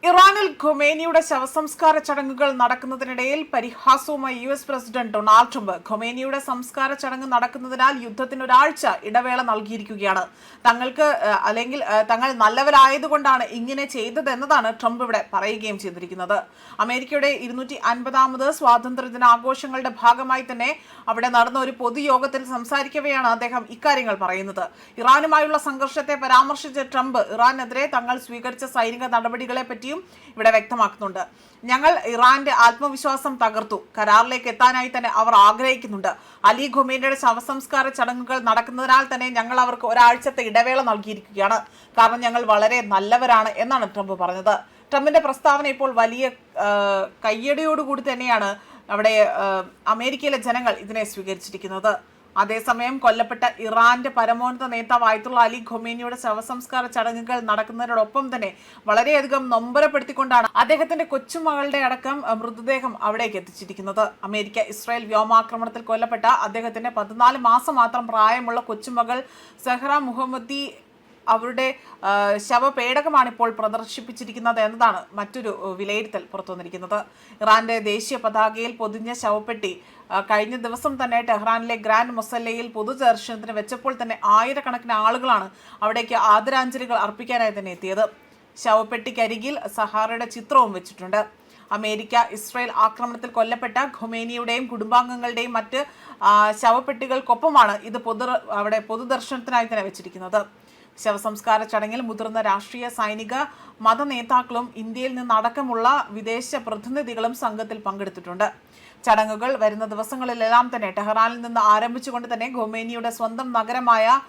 ഇറാനിൽ ഖൊമേനിയുടെ ശവസംസ്കാര ചടങ്ങുകൾ നടക്കുന്നതിനിടയിൽ പരിഹാസവുമായി US പ്രസിഡന്റ് ഡൊണാൾഡ് ട്രംപ് ഖൊമേനിയുടെ സംസ്കാര ചടങ്ങ് നടക്കുന്നതിനാൽ യുദ്ധത്തിന് ഒരാഴ്ച ഇടവേള നൽകിയിരിക്കുകയാണ്. തങ്ങൾ നല്ലവരായതുകൊണ്ടാണ് ഇങ്ങനെ ചെയ്തതെന്നതാണ് ട്രംപ് ഇവിടെ പറയുകയും ചെയ്തിരിക്കുന്നത്. അമേരിക്കയുടെ 250ാമത് സ്വാതന്ത്ര്യ ദിനാഘോഷങ്ങളുടെ ഭാഗമായി തന്നെ അവിടെ നടന്ന ഒരു പൊതുയോഗത്തിൽ സംസാരിക്കവെയാണ് അദ്ദേഹം ഇക്കാര്യങ്ങൾ പറയുന്നത്. ഇറാനുമായുള്ള സംഘർഷത്തെ പരാമർശിച്ച ട്രംപ് ഇറാനെതിരെ തങ്ങൾ സ്വീകരിച്ച സൈനിക നടപടികളെ പറ്റി ഇവിടെ വ്യക്തമാക്കുന്നുണ്ട്. ഞങ്ങൾ ഇറാന്റെ ആത്മവിശ്വാസം തകർത്തു. കരാറിലേക്ക് എത്താനായി തന്നെ അവർ ആഗ്രഹിക്കുന്നുണ്ട്. അലി ഖൊമേനിയുടെ ശവസംസ്കാര ചടങ്ങുകൾ നടക്കുന്നതിനാൽ തന്നെ ഞങ്ങൾ അവർക്ക് ഒരാഴ്ചത്തെ ഇടവേള നൽകിയിരിക്കുകയാണ്. കാരണം ഞങ്ങൾ വളരെ നല്ലവരാണ് എന്നാണ് ട്രംപ് പറഞ്ഞത്. ട്രംപിന്റെ പ്രസ്താവന ഇപ്പോൾ വലിയ കയ്യടിയോടുകൂടി തന്നെയാണ് അവിടെ അമേരിക്കയിലെ ജനങ്ങൾ ഇതിനെ സ്വീകരിച്ചിരിക്കുന്നത്. അതേസമയം കൊല്ലപ്പെട്ട ഇറാന്റെ പരമോന്നത നേതാവ് ആയത്തുള്ള അലി ഖൊമേനിയുടെ ശവസംസ്കാര ചടങ്ങുകൾ നടക്കുന്നതിനോടൊപ്പം തന്നെ വളരെയധികം നൊമ്പരപ്പെടുത്തിക്കൊണ്ടാണ് അദ്ദേഹത്തിന്റെ കൊച്ചുമകളുടെ അടക്കം മൃതദേഹം അവിടേക്ക് എത്തിച്ചിരിക്കുന്നത്. അമേരിക്ക ഇസ്രായേൽ വ്യോമാക്രമണത്തിൽ കൊല്ലപ്പെട്ട അദ്ദേഹത്തിന്റെ 14 മാസം മാത്രം പ്രായമുള്ള കൊച്ചുമകൾ സെഹ്റ മുഹമ്മദി അവരുടെ ശവപേടകമാണ് ഇപ്പോൾ പ്രദർശിപ്പിച്ചിരിക്കുന്നത് എന്നതാണ് മറ്റൊരു വിലയിരുത്തൽ പുറത്തുവന്നിരിക്കുന്നത്. ഇറാന്റെ ദേശീയ പതാകയിൽ പൊതിഞ്ഞ ശവപ്പെട്ടി കഴിഞ്ഞ ദിവസം തന്നെ ടെഹ്റാനിലെ ഗ്രാൻഡ് മൊസല്ലയിൽ പൊതുദർശനത്തിന് വെച്ചപ്പോൾ തന്നെ ആയിരക്കണക്കിന് ആളുകളാണ് അവിടേക്ക് ആദരാഞ്ജലികൾ അർപ്പിക്കാനായി തന്നെ എത്തിയത്. ശവപ്പെട്ടിക്കരികിൽ സഹാറയുടെ ചിത്രവും വെച്ചിട്ടുണ്ട്. അമേരിക്ക ഇസ്രായേൽ ആക്രമണത്തിൽ കൊല്ലപ്പെട്ട ഖൊമേനിയുടെയും കുടുംബാംഗങ്ങളുടെയും മറ്റ് ശവപ്പെട്ടികൾക്കൊപ്പമാണ് ഇത് പൊതുദർശനത്തിനായി തന്നെ വെച്ചിരിക്കുന്നത്. ശവസംസ്കാര ചടങ്ങിൽ മുതിർന്ന രാഷ്ട്രീയ സൈനിക മത നേതാക്കളും ഇന്ത്യയിൽ നിന്നടക്കമുള്ള വിദേശ പ്രതിനിധികളും സംഘത്തിൽ പങ്കെടുത്തിട്ടുണ്ട്. ചടങ്ങുകൾ വരുന്ന ദിവസങ്ങളിലെല്ലാം തന്നെ ടെഹ്റാനിൽ നിന്ന് ആരംഭിച്ചുകൊണ്ട് തന്നെ ഖൊമേനിയുടെ സ്വന്തം നഗരമായ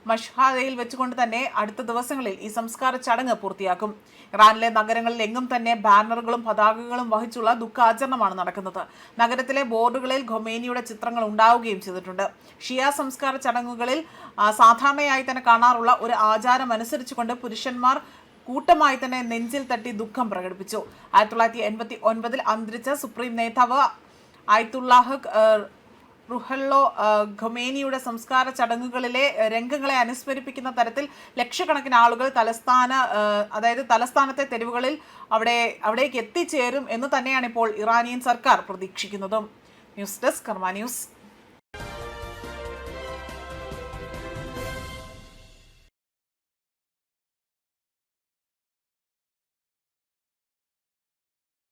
മഷ്ഹാദയിൽ വെച്ചുകൊണ്ട് തന്നെ അടുത്ത ദിവസങ്ങളിൽ ഈ സംസ്കാര ചടങ്ങ് പൂർത്തിയാക്കും. ഇറാനിലെ നഗരങ്ങളിൽ എങ്ങും തന്നെ ബാനറുകളും പതാകകളും വഹിച്ചുള്ള ദുഃഖാചരണമാണ് നടക്കുന്നത്. നഗരത്തിലെ ബോർഡുകളിൽ ഖൊമേനിയുടെ ചിത്രങ്ങൾ ഉണ്ടാവുകയും ചെയ്തിട്ടുണ്ട്. ഷിയ സംസ്കാര ചടങ്ങുകളിൽ സാധാരണയായി തന്നെ കാണാറുള്ള ഒരു ആചാരം അനുസരിച്ചുകൊണ്ട് പുരുഷന്മാർ കൂട്ടമായി തന്നെ നെഞ്ചിൽ തട്ടി ദുഃഖം പ്രകടിപ്പിച്ചു. 1989 അന്തരിച്ച സുപ്രീം നേതാവ് ആയത്തുല്ലാഹ് റുഹല്ലോ ഖൊമേനിയുടെ സംസ്കാര ചടങ്ങുകളിലെ രംഗങ്ങളെ അനുസ്മരിപ്പിക്കുന്ന തരത്തിൽ ലക്ഷക്കണക്കിന് ആളുകൾ തലസ്ഥാനത്തെ തെരുവുകളിൽ അവിടേക്ക് എത്തിച്ചേരും എന്ന് തന്നെയാണ് ഇപ്പോൾ ഇറാനിയൻ സർക്കാർ പ്രതീക്ഷിക്കുന്നതും. ന്യൂസ് ഡെസ്ക് കർമ്മ ന്യൂസ്.